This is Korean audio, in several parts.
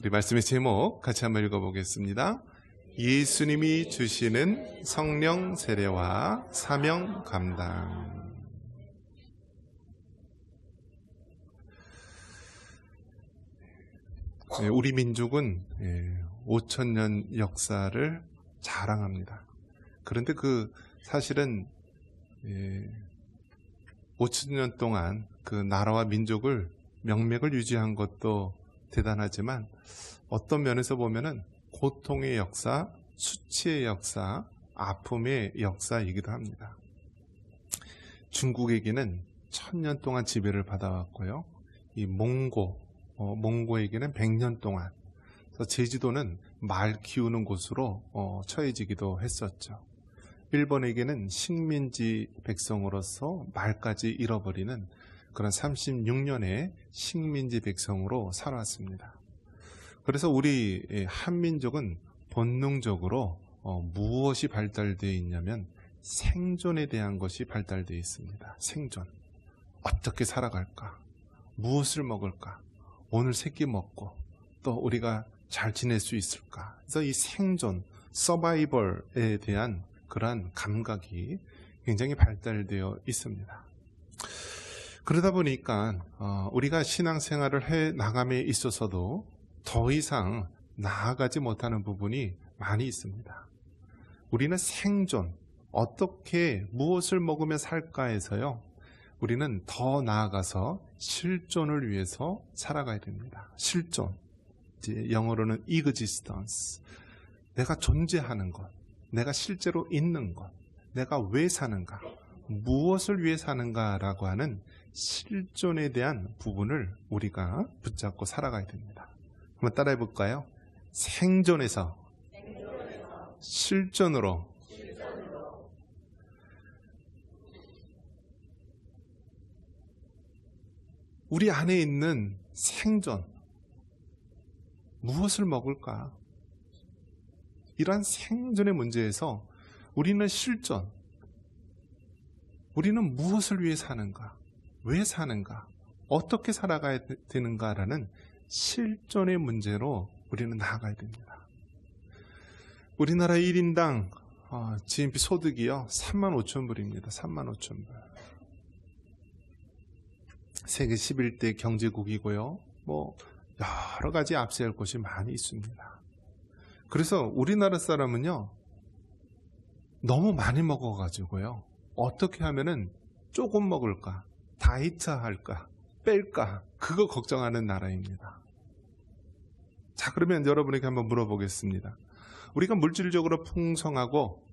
우리 말씀의 제목 같이 한번 읽어보겠습니다. 예수님이 주시는 성령 세례와 사명 감당. 우리 민족은 5,000년 역사를 자랑합니다. 그런데 사실은 5,000년 동안 그 나라와 민족을 명맥을 유지한 것도 대단하지만 어떤 면에서 보면은 고통의 역사, 수치의 역사, 아픔의 역사이기도 합니다. 중국에게는 1,000년 동안 지배를 받아왔고요. 이 몽고에게는 100년 동안. 그래서 제주도는 말 키우는 곳으로 처해지기도 했었죠. 일본에게는 식민지 백성으로서 말까지 잃어버리는 그런 36년의 식민지 백성으로 살아왔습니다. 그래서 우리 한민족은 본능적으로 무엇이 발달되어 있냐면 생존에 대한 것이 발달되어 있습니다. 생존. 어떻게 살아갈까? 무엇을 먹을까? 오늘 세끼 먹고 또 우리가 잘 지낼 수 있을까? 그래서 이 생존, 서바이벌에 대한 그러한 감각이 굉장히 발달되어 있습니다. 그러다 보니까 우리가 신앙생활을 해 나감에 있어서도 더 이상 나아가지 못하는 부분이 많이 있습니다. 우리는 생존, 어떻게 무엇을 먹으며 살까 해서요. 우리는 더 나아가서 실존을 위해서 살아가야 됩니다. 실존, 이제 영어로는 existence, 내가 존재하는 것, 내가 실제로 있는 것, 내가 왜 사는가, 무엇을 위해 사는가라고 하는 실존에 대한 부분을 우리가 붙잡고 살아가야 됩니다. 한번 따라해 볼까요? 생존에서 실존으로. 우리 안에 있는 생존, 무엇을 먹을까? 이러한 생존의 문제에서 우리는 실존, 우리는 무엇을 위해 사는가? 왜 사는가? 어떻게 살아가야 되는가라는 실존의 문제로 우리는 나아가야 됩니다. 우리나라 1인당 GNP 소득이요 35,000불입니다. 35,000불. 세계 11대 경제국이고요. 여러 가지 앞세울 곳이 많이 있습니다. 그래서 우리나라 사람은요 너무 많이 먹어가지고요 어떻게 하면은 조금 먹을까, 다이어트 할까, 뺄까, 그거 걱정하는 나라입니다. 자, 그러면 여러분에게 한번 물어보겠습니다. 우리가 물질적으로 풍성하고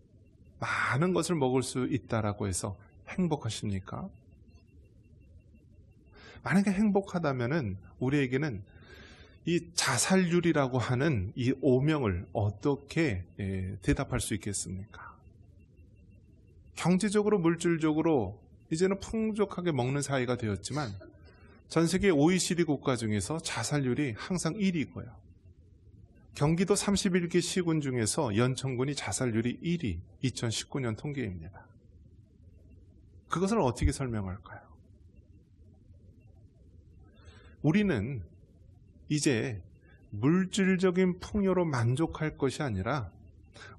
많은 것을 먹을 수 있다라고 해서 행복하십니까? 만약에 행복하다면은 우리에게는 이 자살률이라고 하는 이 오명을 어떻게 대답할 수 있겠습니까? 경제적으로 물질적으로 이제는 풍족하게 먹는 사회가 되었지만 전 세계 OECD 국가 중에서 자살률이 항상 1위고요. 경기도 31개 시군 중에서 연천군이 자살률이 1위, 2019년 통계입니다. 그것을 어떻게 설명할까요? 우리는 이제 물질적인 풍요로 만족할 것이 아니라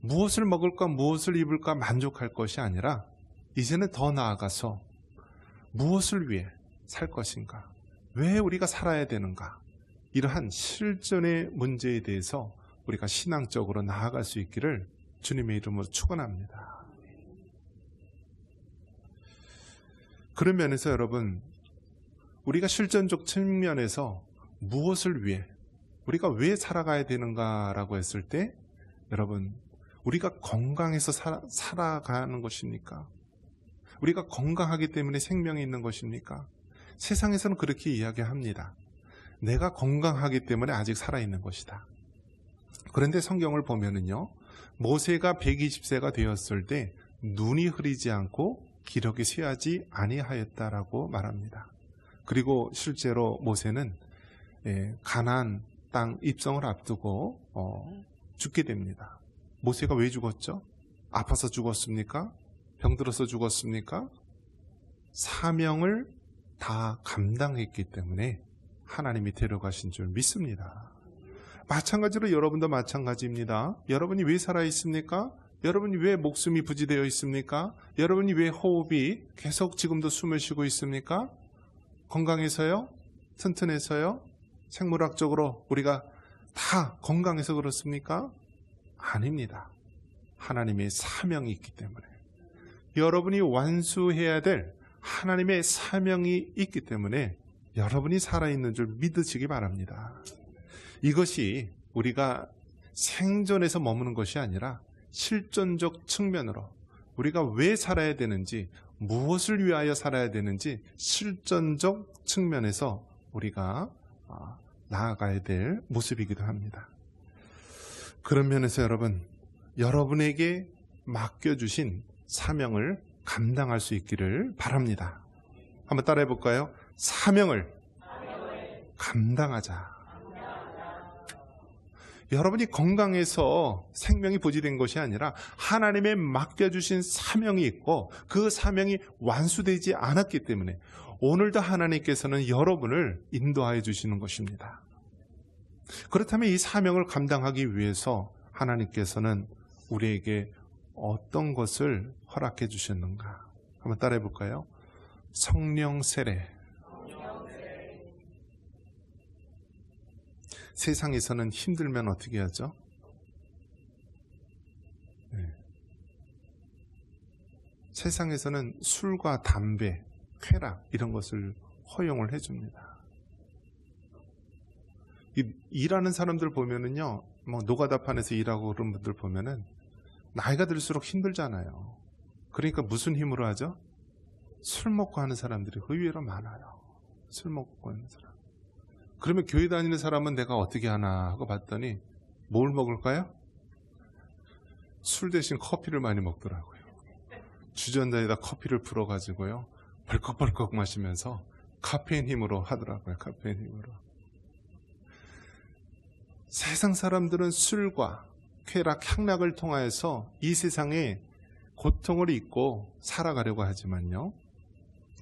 무엇을 먹을까, 무엇을 입을까 만족할 것이 아니라 이제는 더 나아가서 무엇을 위해 살 것인가, 왜 우리가 살아야 되는가, 이러한 실존의 문제에 대해서 우리가 신앙적으로 나아갈 수 있기를 주님의 이름으로 축원합니다. 그런 면에서 여러분, 우리가 실존적 측면에서 무엇을 위해, 우리가 왜 살아가야 되는가라고 했을 때 여러분, 우리가 건강해서 살아가는 것입니까? 우리가 건강하기 때문에 생명이 있는 것입니까? 세상에서는 그렇게 이야기합니다. 내가 건강하기 때문에 아직 살아있는 것이다. 그런데 성경을 보면은요, 모세가 120세가 되었을 때 눈이 흐리지 않고 기력이 쇠하지 아니하였다라고 말합니다. 그리고 실제로 모세는 가나안 땅 입성을 앞두고 죽게 됩니다. 모세가 왜 죽었죠? 아파서 죽었습니까? 병들어서 죽었습니까? 사명을 다 감당했기 때문에 하나님이 데려가신 줄 믿습니다. 마찬가지로 여러분도 마찬가지입니다. 여러분이 왜 살아있습니까? 여러분이 왜 목숨이 부지되어 있습니까? 여러분이 왜 호흡이 계속 지금도 숨을 쉬고 있습니까? 건강해서요? 튼튼해서요? 생물학적으로 우리가 다 건강해서 그렇습니까? 아닙니다. 하나님의 사명이 있기 때문에, 여러분이 완수해야 될 하나님의 사명이 있기 때문에 여러분이 살아있는 줄 믿으시기 바랍니다. 이것이 우리가 생존에서 머무는 것이 아니라 실존적 측면으로 우리가 왜 살아야 되는지, 무엇을 위하여 살아야 되는지 실존적 측면에서 우리가 나아가야 될 모습이기도 합니다. 그런 면에서 여러분에게 맡겨주신 사명을 감당할 수 있기를 바랍니다. 한번 따라해 볼까요? 사명을 감당하자. 여러분이 건강해서 생명이 보지된 것이 아니라 하나님의 맡겨주신 사명이 있고 그 사명이 완수되지 않았기 때문에 오늘도 하나님께서는 여러분을 인도하여 주시는 것입니다. 그렇다면 이 사명을 감당하기 위해서 하나님께서는 우리에게 어떤 것을 허락해 주셨는가? 한번 따라해 볼까요? 성령 세례. 세상에서는 힘들면 어떻게 하죠? 세상에서는 술과 담배, 쾌락 이런 것을 허용을 해줍니다. 일하는 사람들 보면은요, 노가다판에서 일하고 그런 분들 보면은 나이가 들수록 힘들잖아요. 그러니까 무슨 힘으로 하죠? 술 먹고 하는 사람들이 의외로 많아요. 술 먹고 하는 사람. 그러면 교회 다니는 사람은 내가 어떻게 하나 하고 봤더니 뭘 먹을까요? 술 대신 커피를 많이 먹더라고요. 주전자에다 커피를 불어가지고요, 벌컥벌컥 마시면서 카페인 힘으로 하더라고요. 카페인 힘으로. 세상 사람들은 술과 쾌락, 향락을 통하여서 이 세상에 고통을 잊고 살아가려고 하지만요,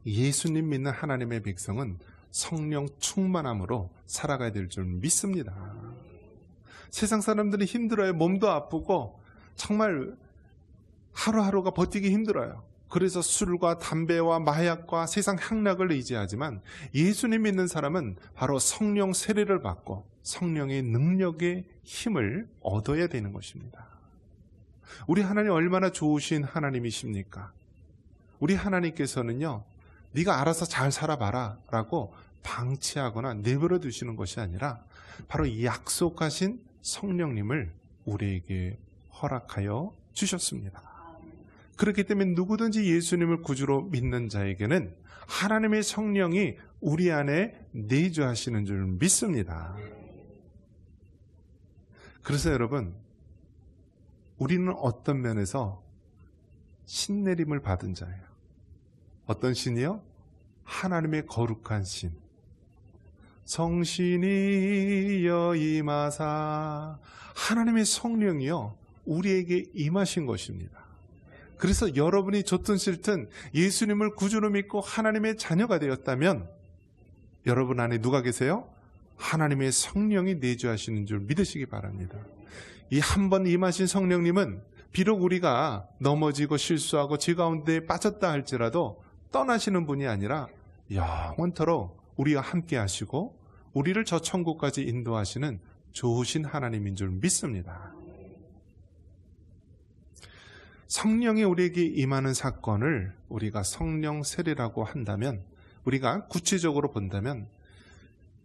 예수님 믿는 하나님의 백성은 성령 충만함으로 살아가야 될 줄 믿습니다. 세상 사람들이 힘들어요. 몸도 아프고 정말 하루하루가 버티기 힘들어요. 그래서 술과 담배와 마약과 세상 향락을 의지하지만 예수님 믿는 사람은 바로 성령 세례를 받고 성령의 능력의 힘을 얻어야 되는 것입니다. 우리 하나님 얼마나 좋으신 하나님이십니까? 우리 하나님께서는요, 네가 알아서 잘 살아봐라 라고 방치하거나 내버려 두시는 것이 아니라 바로 약속하신 성령님을 우리에게 허락하여 주셨습니다. 그렇기 때문에 누구든지 예수님을 구주로 믿는 자에게는 하나님의 성령이 우리 안에 내주하시는 줄 믿습니다. 그래서 여러분, 우리는 어떤 면에서 신내림을 받은 자예요. 어떤 신이요? 하나님의 거룩한 신. 성신이여 임하사. 하나님의 성령이요, 우리에게 임하신 것입니다. 그래서 여러분이 좋든 싫든 예수님을 구주로 믿고 하나님의 자녀가 되었다면 여러분 안에 누가 계세요? 하나님의 성령이 내주하시는 줄 믿으시기 바랍니다. 이 한 번 임하신 성령님은 비록 우리가 넘어지고 실수하고 죄 가운데 빠졌다 할지라도 떠나시는 분이 아니라 영원토록 우리와 함께 하시고 우리를 저 천국까지 인도하시는 좋으신 하나님인 줄 믿습니다. 성령이 우리에게 임하는 사건을 우리가 성령 세례라고 한다면, 우리가 구체적으로 본다면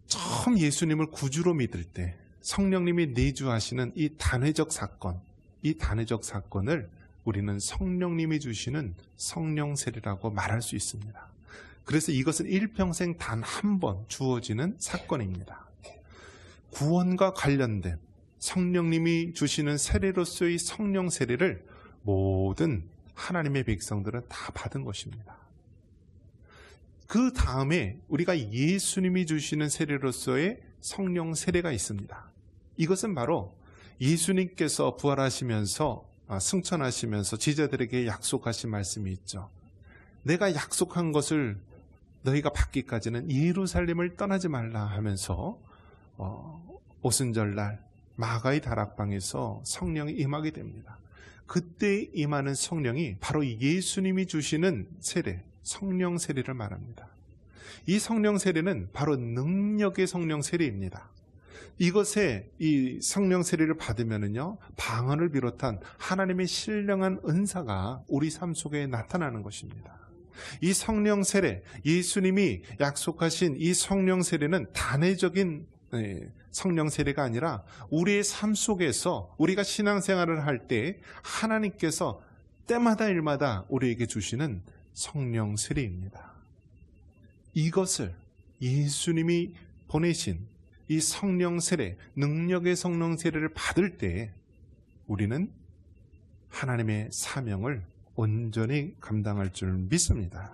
처음 예수님을 구주로 믿을 때 성령님이 내주하시는 이 단회적 사건, 이 단회적 사건을 우리는 성령님이 주시는 성령 세례라고 말할 수 있습니다. 그래서 이것은 일평생 단 한 번 주어지는 사건입니다. 구원과 관련된 성령님이 주시는 세례로서의 성령 세례를 모든 하나님의 백성들은 다 받은 것입니다. 그 다음에 우리가 예수님이 주시는 세례로서의 성령 세례가 있습니다. 이것은 바로 예수님께서 부활하시면서 승천하시면서 제자들에게 약속하신 말씀이 있죠. 내가 약속한 것을 너희가 받기까지는 예루살렘을 떠나지 말라 하면서 오순절날 마가의 다락방에서 성령이 임하게 됩니다. 그때 임하는 성령이 바로 예수님이 주시는 세례, 성령 세례를 말합니다. 이 성령 세례는 바로 능력의 성령 세례입니다. 이것에 이 성령 세례를 받으면은요, 방언을 비롯한 하나님의 신령한 은사가 우리 삶 속에 나타나는 것입니다. 이 성령 세례, 예수님이 약속하신 이 성령 세례는 단회적인 성령 세례가 아니라 우리의 삶 속에서 우리가 신앙생활을 할 때 하나님께서 때마다 일마다 우리에게 주시는 성령 세례입니다. 이것을 예수님이 보내신 이 성령 세례, 능력의 성령 세례를 받을 때 우리는 하나님의 사명을 온전히 감당할 줄 믿습니다.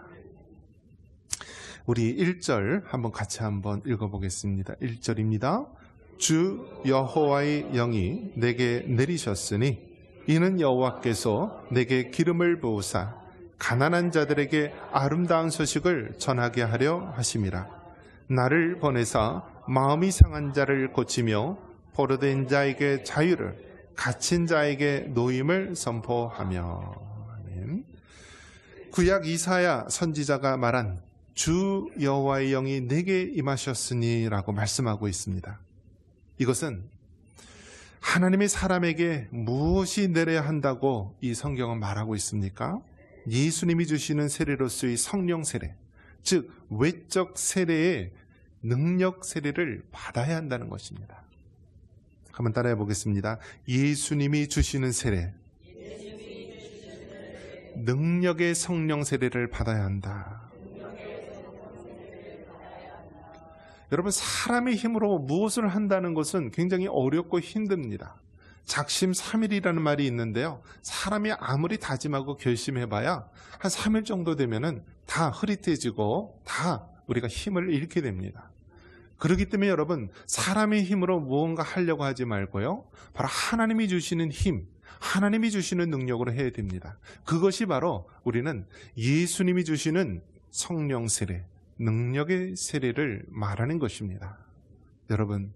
우리 1절 같이 한번 읽어보겠습니다. 1절입니다. 주 여호와의 영이 내게 내리셨으니 이는 여호와께서 내게 기름을 부으사 가난한 자들에게 아름다운 소식을 전하게 하려 하심이라. 나를 보내사 마음이 상한 자를 고치며 포로된 자에게 자유를, 갇힌 자에게 노임을 선포하며. 아멘. 구약 이사야 선지자가 말한 주 여호와의 영이 내게 임하셨으니 라고 말씀하고 있습니다. 이것은 하나님의 사람에게 무엇이 내려야 한다고 이 성경은 말하고 있습니까? 예수님이 주시는 세례로서의 성령 세례, 즉 외적 세례의 능력 세례를 받아야 한다는 것입니다. 한번 따라해 보겠습니다. 예수님이 주시는 세례, 능력의 성령 세례를 받아야 한다. 여러분, 사람의 힘으로 무엇을 한다는 것은 굉장히 어렵고 힘듭니다. 작심삼일이라는 말이 있는데요, 사람이 아무리 다짐하고 결심해봐야 한 3일 정도 되면은 다 흐릿해지고 다 우리가 힘을 잃게 됩니다. 그렇기 때문에 여러분, 사람의 힘으로 무언가 하려고 하지 말고요, 바로 하나님이 주시는 힘, 하나님이 주시는 능력으로 해야 됩니다. 그것이 바로 우리는 예수님이 주시는 성령 세례, 능력의 세례를 말하는 것입니다. 여러분,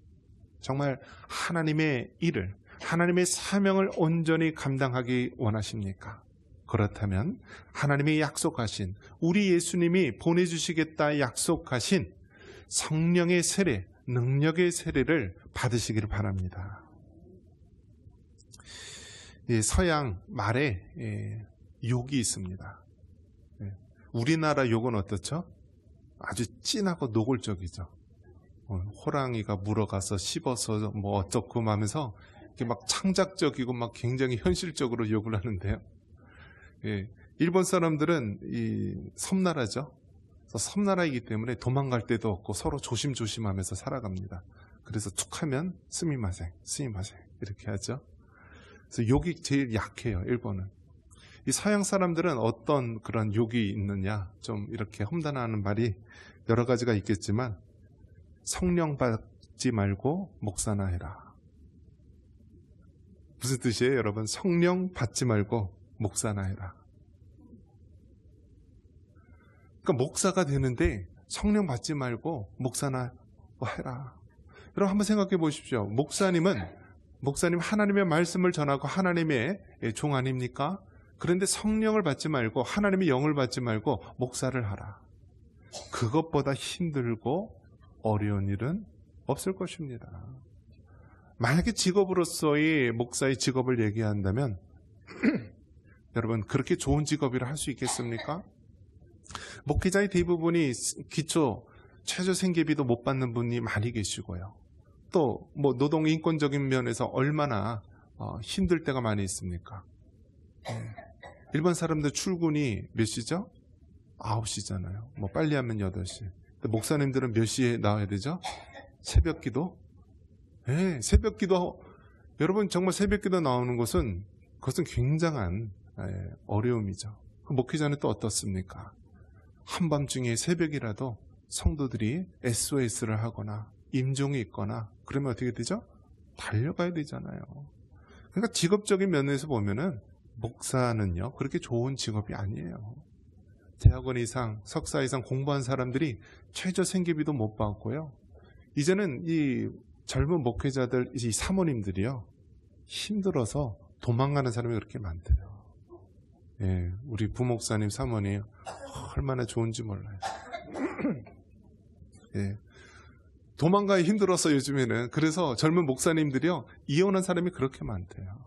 정말 하나님의 일을, 하나님의 사명을 온전히 감당하기 원하십니까? 그렇다면 하나님이 약속하신, 우리 예수님이 보내주시겠다 약속하신 성령의 세례, 능력의 세례를 받으시기를 바랍니다. 서양 말에 욕이 있습니다. 우리나라 욕은 어떻죠? 아주 진하고 노골적이죠. 호랑이가 물어가서 씹어서 뭐 어쩌고 하면서 이렇게 막 창작적이고 막 굉장히 현실적으로 욕을 하는데요. 일본 사람들은 이 섬나라죠. 그래서 섬나라이기 때문에 도망갈 데도 없고 서로 조심조심하면서 살아갑니다. 그래서 툭하면 스미마생, 스미마생 이렇게 하죠. 그래서 욕이 제일 약해요, 일본은. 이 서양 사람들은 어떤 그런 욕이 있느냐, 좀 이렇게 험담하는 말이 여러 가지가 있겠지만, 성령 받지 말고 목사나 해라. 무슨 뜻이에요, 여러분? 성령 받지 말고 목사나 해라. 그러니까 목사가 되는데 성령 받지 말고 목사나 해라. 여러분 한번 생각해 보십시오. 목사님 하나님의 말씀을 전하고 하나님의 종 아닙니까? 그런데 성령을 받지 말고, 하나님의 영을 받지 말고 목사를 하라. 그것보다 힘들고 어려운 일은 없을 것입니다. 만약에 직업으로서의 목사의 직업을 얘기한다면 여러분, 그렇게 좋은 직업이라 할 수 있겠습니까? 목회자의 대부분이 기초 최저 생계비도 못 받는 분이 많이 계시고요, 또 뭐 노동인권적인 면에서 얼마나 힘들 때가 많이 있습니까? 일반 사람들 출근이 몇 시죠? 9시잖아요. 뭐 빨리 하면 8시. 목사님들은 몇 시에 나와야 되죠? 새벽 기도? 새벽 기도. 여러분, 정말 새벽 기도 나오는 것은, 그것은 굉장한 어려움이죠. 그 목회자는 또 어떻습니까? 한밤중에 새벽이라도 성도들이 SOS를 하거나 임종이 있거나 그러면 어떻게 되죠? 달려가야 되잖아요. 그러니까 직업적인 면에서 보면은 목사는요, 그렇게 좋은 직업이 아니에요. 대학원 이상, 석사 이상 공부한 사람들이 최저 생계비도 못 받고요, 이제는 이 젊은 목회자들, 이 사모님들이요, 힘들어서 도망가는 사람이 그렇게 많대요. 예, 우리 부목사님, 사모님 얼마나 좋은지 몰라요. 예, 도망가기 힘들어서 요즘에는. 그래서 젊은 목사님들이요, 이혼한 사람이 그렇게 많대요.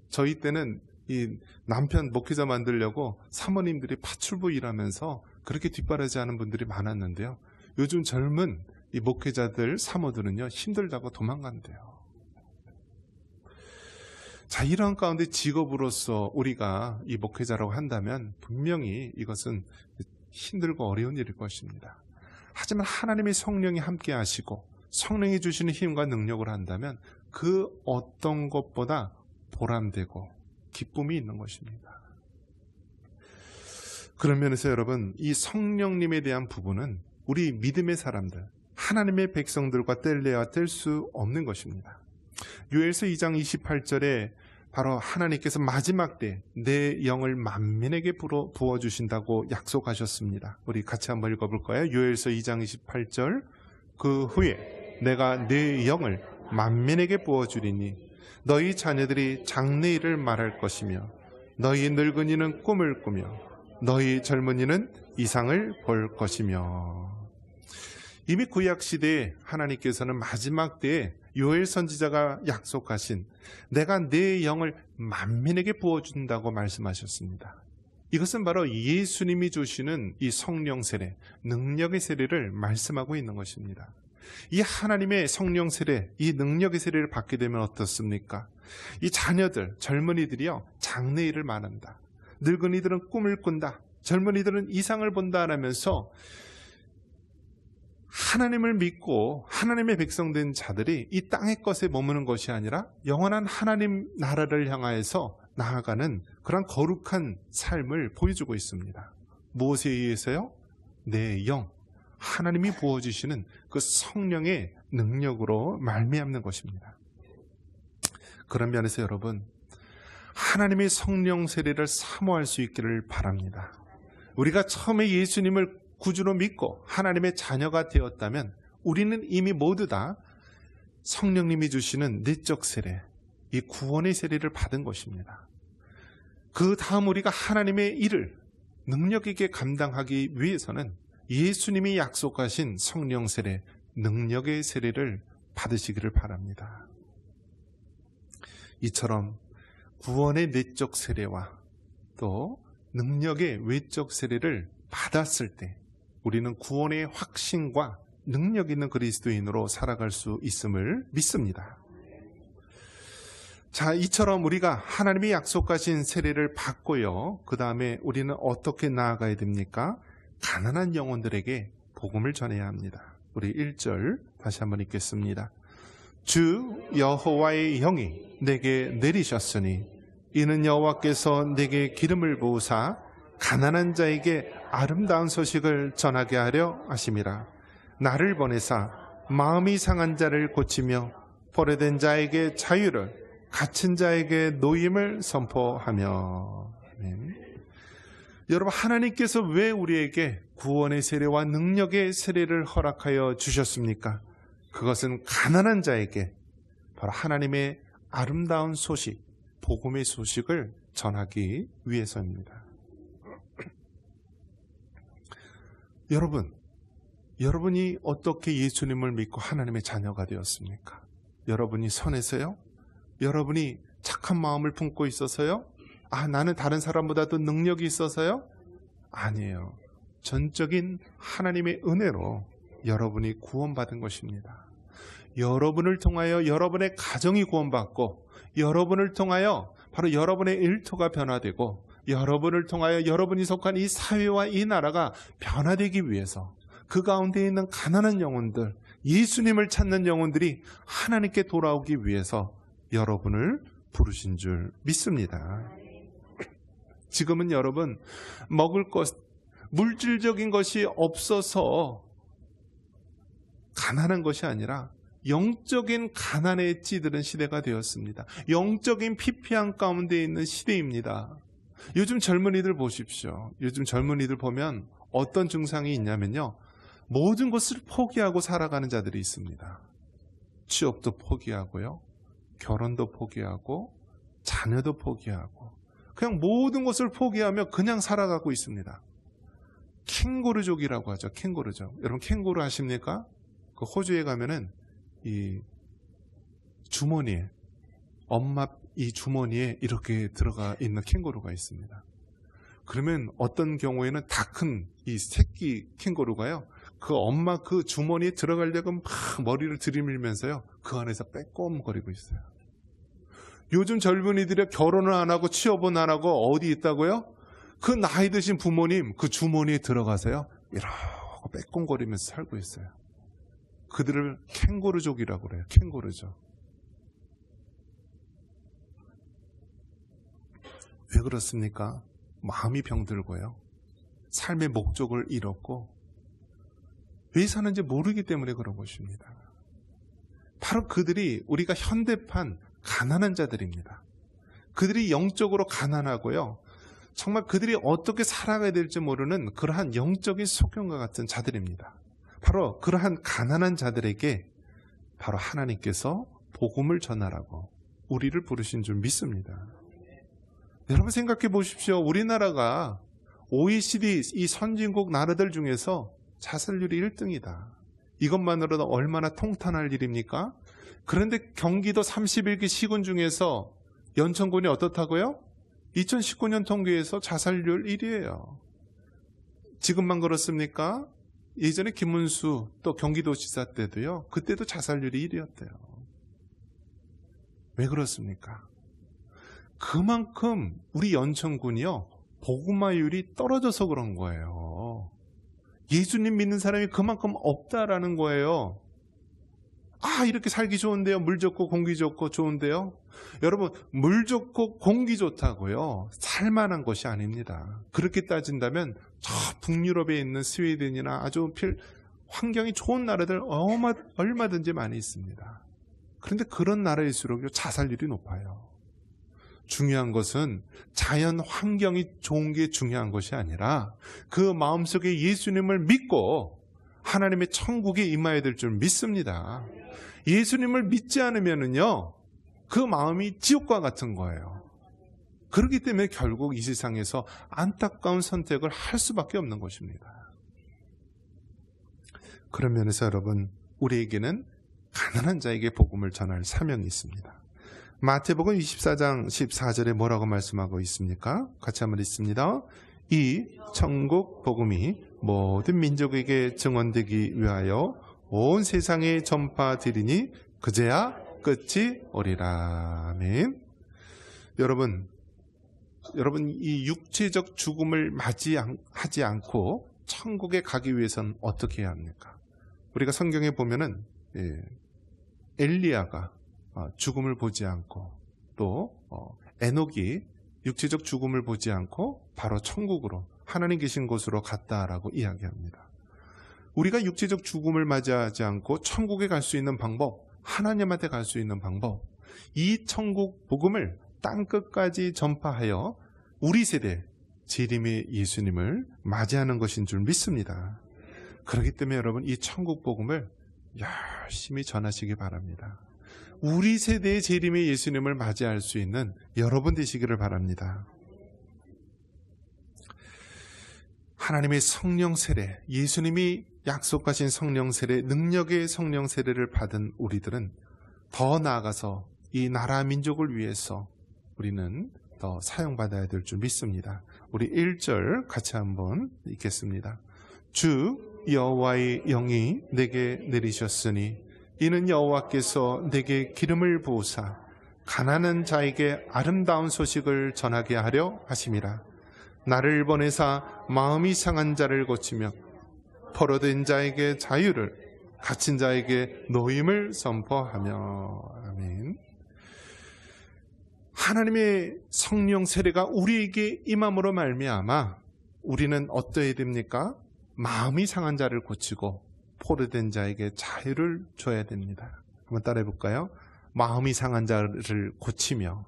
저희 때는 이 남편 목회자 만들려고 사모님들이 파출부 일하면서 그렇게 뒷바라지하는 분들이 많았는데요, 요즘 젊은 이 목회자들, 사모들은요, 힘들다고 도망간대요. 자, 이런 가운데 직업으로서 우리가 이 목회자라고 한다면 분명히 이것은 힘들고 어려운 일일 것입니다. 하지만 하나님의 성령이 함께 하시고 성령이 주시는 힘과 능력을 한다면 그 어떤 것보다 보람되고 기쁨이 있는 것입니다. 그런 면에서 여러분, 이 성령님에 대한 부분은 우리 믿음의 사람들, 하나님의 백성들과 뗄래야 뗄 수 없는 것입니다. 요엘서 2장 28절에 바로 하나님께서 마지막 때 내 영을 만민에게 부어주신다고 약속하셨습니다. 우리 같이 한번 읽어볼까요? 요엘서 2장 28절, 그 후에 내가 내 영을 만민에게 부어주리니 너희 자녀들이 장래일을 말할 것이며 너희 늙은이는 꿈을 꾸며 너희 젊은이는 이상을 볼 것이며. 이미 구약시대에 하나님께서는 마지막 때에 요엘 선지자가 약속하신 내가 내 영을 만민에게 부어준다고 말씀하셨습니다. 이것은 바로 예수님이 주시는 이 성령 세례, 능력의 세례를 말씀하고 있는 것입니다. 이 하나님의 성령 세례, 이 능력의 세례를 받게 되면 어떻습니까? 이 자녀들, 젊은이들이요, 장래일을 말한다. 늙은이들은 꿈을 꾼다. 젊은이들은 이상을 본다 하면서 하나님을 믿고 하나님의 백성된 자들이 이 땅의 것에 머무는 것이 아니라 영원한 하나님 나라를 향하여서 나아가는 그런 거룩한 삶을 보여주고 있습니다. 무엇에 의해서요? 내 영, 하나님이 부어주시는 그 성령의 능력으로 말미암는 것입니다. 그런 면에서 여러분, 하나님의 성령 세례를 사모할 수 있기를 바랍니다. 우리가 처음에 예수님을 구주로 믿고 하나님의 자녀가 되었다면 우리는 이미 모두 다 성령님이 주시는 내적 세례, 이 구원의 세례를 받은 것입니다. 그 다음 우리가 하나님의 일을 능력 있게 감당하기 위해서는 예수님이 약속하신 성령 세례, 능력의 세례를 받으시기를 바랍니다. 이처럼 구원의 내적 세례와 또 능력의 외적 세례를 받았을 때 우리는 구원의 확신과 능력 있는 그리스도인으로 살아갈 수 있음을 믿습니다. 자, 이처럼 우리가 하나님이 약속하신 세례를 받고요, 그 다음에 우리는 어떻게 나아가야 됩니까? 가난한 영혼들에게 복음을 전해야 합니다. 우리 1절 다시 한번 읽겠습니다. 주 여호와의 영이 내게 내리셨으니 이는 여호와께서 내게 기름을 부으사 가난한 자에게 아름다운 소식을 전하게 하려 하심이라. 나를 보내사 마음이 상한 자를 고치며 포로된 자에게 자유를, 갇힌 자에게 노임을 선포하며. 여러분, 하나님께서 왜 우리에게 구원의 세례와 능력의 세례를 허락하여 주셨습니까? 그것은 가난한 자에게 바로 하나님의 아름다운 소식, 복음의 소식을 전하기 위해서입니다. 여러분이 어떻게 예수님을 믿고 하나님의 자녀가 되었습니까? 여러분이 선해서요? 여러분이 착한 마음을 품고 있어서요? 나는 다른 사람보다도 능력이 있어서요? 아니에요. 전적인 하나님의 은혜로 여러분이 구원받은 것입니다. 여러분을 통하여 여러분의 가정이 구원받고, 여러분을 통하여 바로 여러분의 일터가 변화되고, 여러분을 통하여 여러분이 속한 이 사회와 이 나라가 변화되기 위해서 그 가운데 있는 가난한 영혼들, 예수님을 찾는 영혼들이 하나님께 돌아오기 위해서 여러분을 부르신 줄 믿습니다. 지금은 여러분, 먹을 것, 물질적인 것이 없어서 가난한 것이 아니라 영적인 가난에 찌드는 시대가 되었습니다. 영적인 피폐한 가운데 있는 시대입니다. 요즘 젊은이들 보십시오. 요즘 젊은이들 보면 어떤 증상이 있냐면요, 모든 것을 포기하고 살아가는 자들이 있습니다. 취업도 포기하고요, 결혼도 포기하고, 자녀도 포기하고, 그냥 모든 것을 포기하며 그냥 살아가고 있습니다. 캥거루족이라고 하죠. 캥거루족. 여러분 캥거루 아십니까? 그 호주에 가면은 이 주머니에, 엄마 이 주머니에 이렇게 들어가 있는 캥거루가 있습니다. 그러면 어떤 경우에는 다 큰 이 새끼 캥거루가요, 그 엄마 그 주머니에 들어가려고 막 머리를 들이밀면서요, 그 안에서 빼꼼거리고 있어요. 요즘 젊은이들이 결혼을 안 하고 취업은 안 하고 어디 있다고요? 그 나이 드신 부모님 그 주머니에 들어가서요, 이러고 빼꼼거리면서 살고 있어요. 그들을 캥거루족이라고 그래요. 캥거루족. 왜 그렇습니까? 마음이 병들고요, 삶의 목적을 잃었고, 왜 사는지 모르기 때문에 그런 것입니다. 바로 그들이 우리가 현대판 가난한 자들입니다. 그들이 영적으로 가난하고요, 정말 그들이 어떻게 살아가야 될지 모르는 그러한 영적인 소경과 같은 자들입니다. 바로 그러한 가난한 자들에게 바로 하나님께서 복음을 전하라고 우리를 부르신 줄 믿습니다. 여러분 생각해 보십시오. 우리나라가 OECD 이 선진국 나라들 중에서 자살률이 1등이다. 이것만으로도 얼마나 통탄할 일입니까? 그런데 경기도 31개 시군 중에서 연천군이 어떻다고요? 2019년 통계에서 자살률 1위예요. 지금만 그렇습니까? 예전에 김문수 또 경기도지사 때도요, 그때도 자살률이 1위였대요. 왜 그렇습니까? 그만큼 우리 연천군이요, 복음화율이 떨어져서 그런 거예요. 예수님 믿는 사람이 그만큼 없다라는 거예요. 아, 이렇게 살기 좋은데요, 물 좋고 공기 좋고 좋은데요. 여러분, 물 좋고 공기 좋다고요 살만한 것이 아닙니다. 그렇게 따진다면 저 북유럽에 있는 스웨덴이나 아주 환경이 좋은 나라들 얼마든지 많이 있습니다. 그런데 그런 나라일수록 자살률이 높아요. 중요한 것은 자연 환경이 좋은 게 중요한 것이 아니라 그 마음속에 예수님을 믿고 하나님의 천국에 임해야 될 줄 믿습니다. 예수님을 믿지 않으면은요, 그 마음이 지옥과 같은 거예요. 그렇기 때문에 결국 이 세상에서 안타까운 선택을 할 수밖에 없는 것입니다. 그런 면에서 여러분, 우리에게는 가난한 자에게 복음을 전할 사명이 있습니다. 마태복음 24장 14절에 뭐라고 말씀하고 있습니까? 같이 한번 읽습니다. 이 천국 복음이 모든 민족에게 증언되기 위하여 온 세상에 전파되리니 그제야 끝이 오리라. 아멘. 여러분 이 육체적 죽음을 맞이하지 않고 천국에 가기 위해서는 어떻게 해야 합니까? 우리가 성경에 보면은 엘리야가 죽음을 보지 않고, 또 에녹이 육체적 죽음을 보지 않고 바로 천국으로, 하나님 계신 곳으로 갔다라고 이야기합니다. 우리가 육체적 죽음을 맞이하지 않고 천국에 갈 수 있는 방법, 하나님한테 갈 수 있는 방법, 이 천국 복음을 땅끝까지 전파하여 우리 세대 재림의 예수님을 맞이하는 것인 줄 믿습니다. 그렇기 때문에 여러분, 이 천국 복음을 열심히 전하시기 바랍니다. 우리 세대의 재림의 예수님을 맞이할 수 있는 여러분 되시기를 바랍니다. 하나님의 성령 세례, 예수님이 약속하신 성령 세례, 능력의 성령 세례를 받은 우리들은 더 나아가서 이 나라 민족을 위해서 우리는 더 사용받아야 될 줄 믿습니다. 우리 1절 같이 한번 읽겠습니다. 주 여호와의 영이 내게 내리셨으니 이는 여호와께서 내게 기름을 부으사 가난한 자에게 아름다운 소식을 전하게 하려 하심이라. 나를 보내사 마음이 상한 자를 고치며 포로된 자에게 자유를, 갇힌 자에게 노임을 선포하며. 아멘. 하나님의 성령 세례가 우리에게 임함으로 말미암아 우리는 어떠해야 됩니까? 마음이 상한 자를 고치고 포로된 자에게 자유를 줘야 됩니다. 한번 따라해 볼까요? 마음이 상한 자를 고치며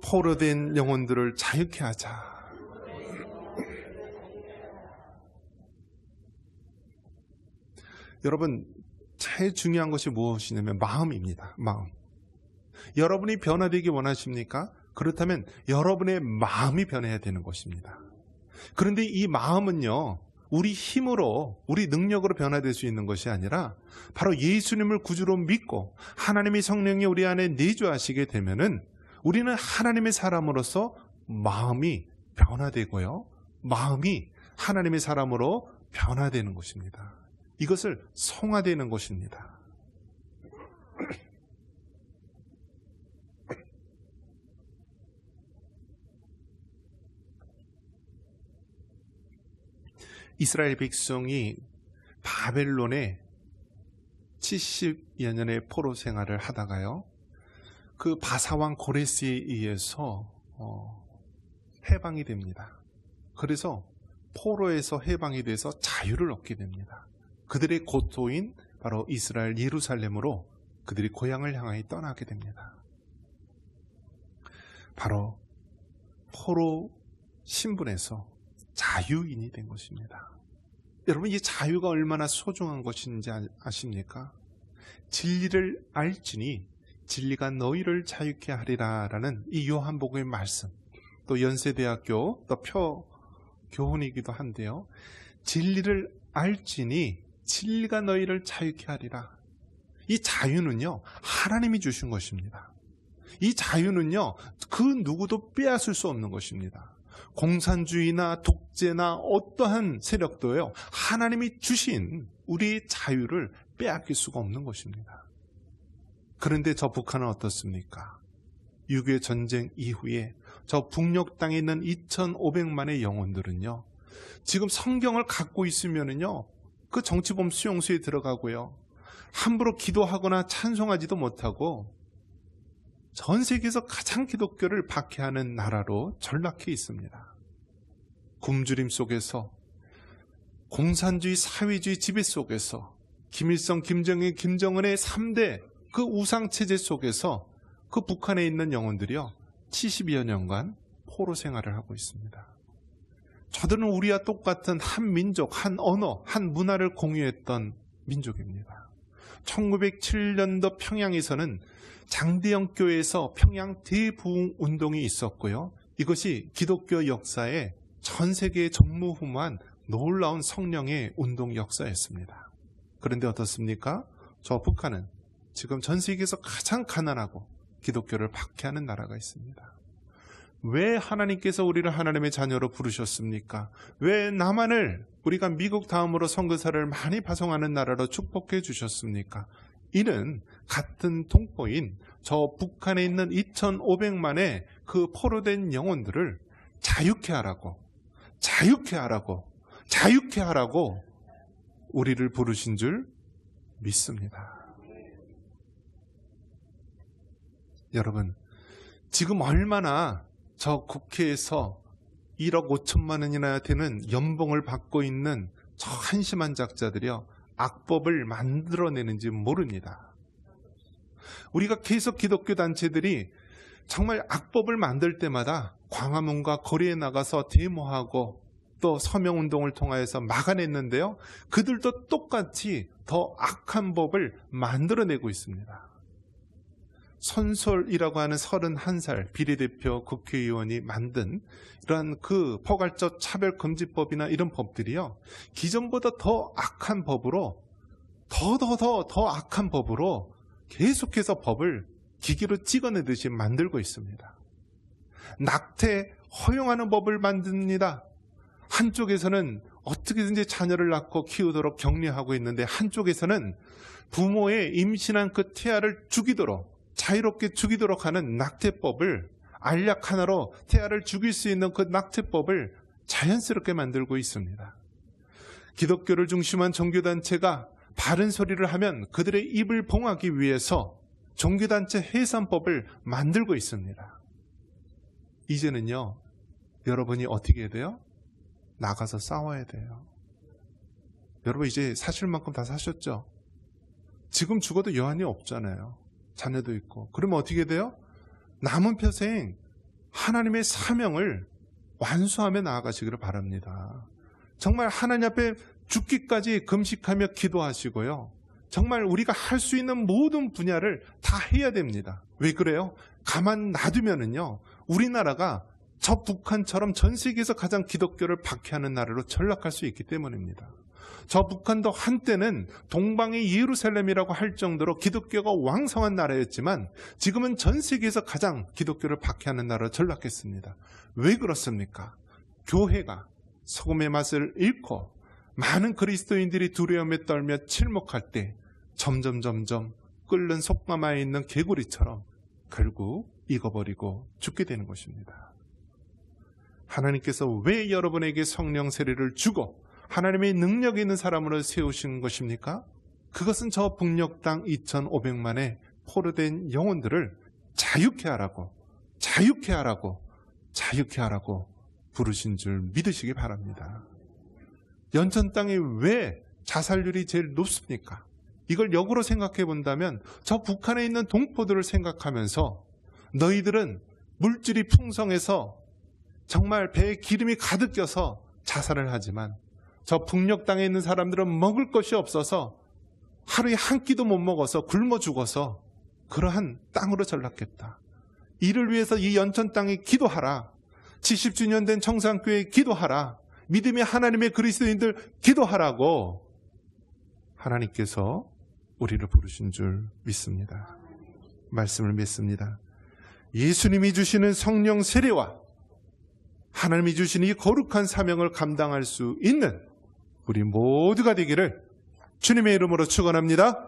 포로된 영혼들을 자유케 하자. 여러분, 제일 중요한 것이 무엇이냐면 마음입니다. 마음. 여러분이 변화되기 원하십니까? 그렇다면 여러분의 마음이 변해야 되는 것입니다. 그런데 이 마음은요, 우리 힘으로, 우리 능력으로 변화될 수 있는 것이 아니라 바로 예수님을 구주로 믿고 하나님의 성령이 우리 안에 내주하시게 되면은 우리는 하나님의 사람으로서 마음이 변화되고요, 마음이 하나님의 사람으로 변화되는 것입니다. 이것을 성화되는 것입니다. 이스라엘 백성이 바벨론에 70여 년의 포로 생활을 하다가요, 그 바사왕 고레스에 의해서 해방이 됩니다. 그래서 포로에서 해방이 돼서 자유를 얻게 됩니다. 그들의 고토인 바로 이스라엘 예루살렘으로 그들이 고향을 향하여 떠나게 됩니다. 바로 포로 신분에서 자유인이 된 것입니다. 여러분, 이 자유가 얼마나 소중한 것인지 아십니까? 진리를 알지니 진리가 너희를 자유케 하리라 라는 이 요한복음의 말씀, 또 연세대학교 또 교훈이기도 한데요, 진리를 알지니 진리가 너희를 자유케 하리라. 이 자유는요, 하나님이 주신 것입니다. 이 자유는요, 그 누구도 빼앗을 수 없는 것입니다. 공산주의나 독재나 어떠한 세력도요, 하나님이 주신 우리의 자유를 빼앗길 수가 없는 것입니다. 그런데 저 북한은 어떻습니까? 6.25 전쟁 이후에 저 북녘 땅에 있는 2,500만의 영혼들은요, 지금 성경을 갖고 있으면은요, 그 정치범 수용소에 들어가고요, 함부로 기도하거나 찬송하지도 못하고 전 세계에서 가장 기독교를 박해하는 나라로 전락해 있습니다. 굶주림 속에서, 공산주의 사회주의 지배 속에서, 김일성, 김정일, 김정은의 3대 그 우상체제 속에서 그 북한에 있는 영혼들이요, 70여 년간 포로 생활을 하고 있습니다. 저들은 우리와 똑같은 한 민족, 한 언어, 한 문화를 공유했던 민족입니다. 1907년도 평양에서는 장대영 교회에서 평양 대부흥 운동이 있었고요, 이것이 기독교 역사에 전 세계에 전무후무한 놀라운 성령의 운동 역사였습니다. 그런데 어떻습니까? 저 북한은 지금 전 세계에서 가장 가난하고 기독교를 박해하는 나라가 있습니다. 왜 하나님께서 우리를 하나님의 자녀로 부르셨습니까? 왜 남한을 우리가 미국 다음으로 선교사를 많이 파송하는 나라로 축복해 주셨습니까? 이는 같은 동포인 저 북한에 있는 2,500만의 그 포로된 영혼들을 자유케 하라고, 자유케 하라고, 자유케 하라고 우리를 부르신 줄 믿습니다. 여러분, 지금 얼마나 저 국회에서 1억 5천만 원이나 되는 연봉을 받고 있는 저 한심한 작자들이요, 악법을 만들어내는지 모릅니다. 우리가 계속 기독교 단체들이 정말 악법을 만들 때마다 광화문과 거리에 나가서 데모하고 또 서명운동을 통하여서 막아냈는데요, 그들도 똑같이 더 악한 법을 만들어내고 있습니다. 선솔이라고 하는 31살 비례대표 국회의원이 만든 이러한 그 포괄적 차별금지법이나 이런 법들이요, 기존보다 더 악한 법으로, 더 악한 법으로 계속해서 법을 기계로 찍어내듯이 만들고 있습니다. 낙태 허용하는 법을 만듭니다. 한쪽에서는 어떻게든지 자녀를 낳고 키우도록 격려하고 있는데, 한쪽에서는 부모의 임신한 그 태아를 죽이도록, 자유롭게 죽이도록 하는 낙태법을, 알약 하나로 태아를 죽일 수 있는 그 낙태법을 자연스럽게 만들고 있습니다. 기독교를 중심한 종교단체가 바른 소리를 하면 그들의 입을 봉하기 위해서 종교단체 해산법을 만들고 있습니다. 이제는요, 여러분이 어떻게 해야 돼요? 나가서 싸워야 돼요. 여러분, 이제 사실 만큼 다 사셨죠? 지금 죽어도 여한이 없잖아요. 자녀도 있고. 그러면 어떻게 돼요? 남은 평생 하나님의 사명을 완수하며 나아가시기를 바랍니다. 정말 하나님 앞에 죽기까지 금식하며 기도하시고요. 정말 우리가 할 수 있는 모든 분야를 다 해야 됩니다. 왜 그래요? 가만 놔두면은요, 우리나라가 저 북한처럼 전 세계에서 가장 기독교를 박해하는 나라로 전락할 수 있기 때문입니다. 저 북한도 한때는 동방의 예루살렘이라고 할 정도로 기독교가 왕성한 나라였지만 지금은 전 세계에서 가장 기독교를 박해하는 나라로 전락했습니다. 왜 그렇습니까? 교회가 소금의 맛을 잃고 많은 그리스도인들이 두려움에 떨며 침묵할 때 점점 끓는 속가마에 있는 개구리처럼 결국 익어버리고 죽게 되는 것입니다. 하나님께서 왜 여러분에게 성령 세례를 주고 하나님의 능력이 있는 사람으로 세우신 것입니까? 그것은 저 북녘 땅 2,500만의 포로된 영혼들을 자유케 하라고 부르신 줄 믿으시기 바랍니다. 연천 땅이 왜 자살률이 제일 높습니까? 이걸 역으로 생각해 본다면 저 북한에 있는 동포들을 생각하면서 너희들은 물질이 풍성해서 정말 배에 기름이 가득 껴서 자살을 하지만 저 북녘 땅에 있는 사람들은 먹을 것이 없어서 하루에 한 끼도 못 먹어서 굶어 죽어서 그러한 땅으로 전락했다. 이를 위해서 이 연천 땅에 기도하라. 70주년 된 청산교회에 기도하라. 믿음의 하나님의 그리스도인들 기도하라고 하나님께서 우리를 부르신 줄 믿습니다. 말씀을 믿습니다. 예수님이 주시는 성령 세례와 하나님이 주신 이 거룩한 사명을 감당할 수 있는 우리 모두가 되기를 주님의 이름으로 축원합니다.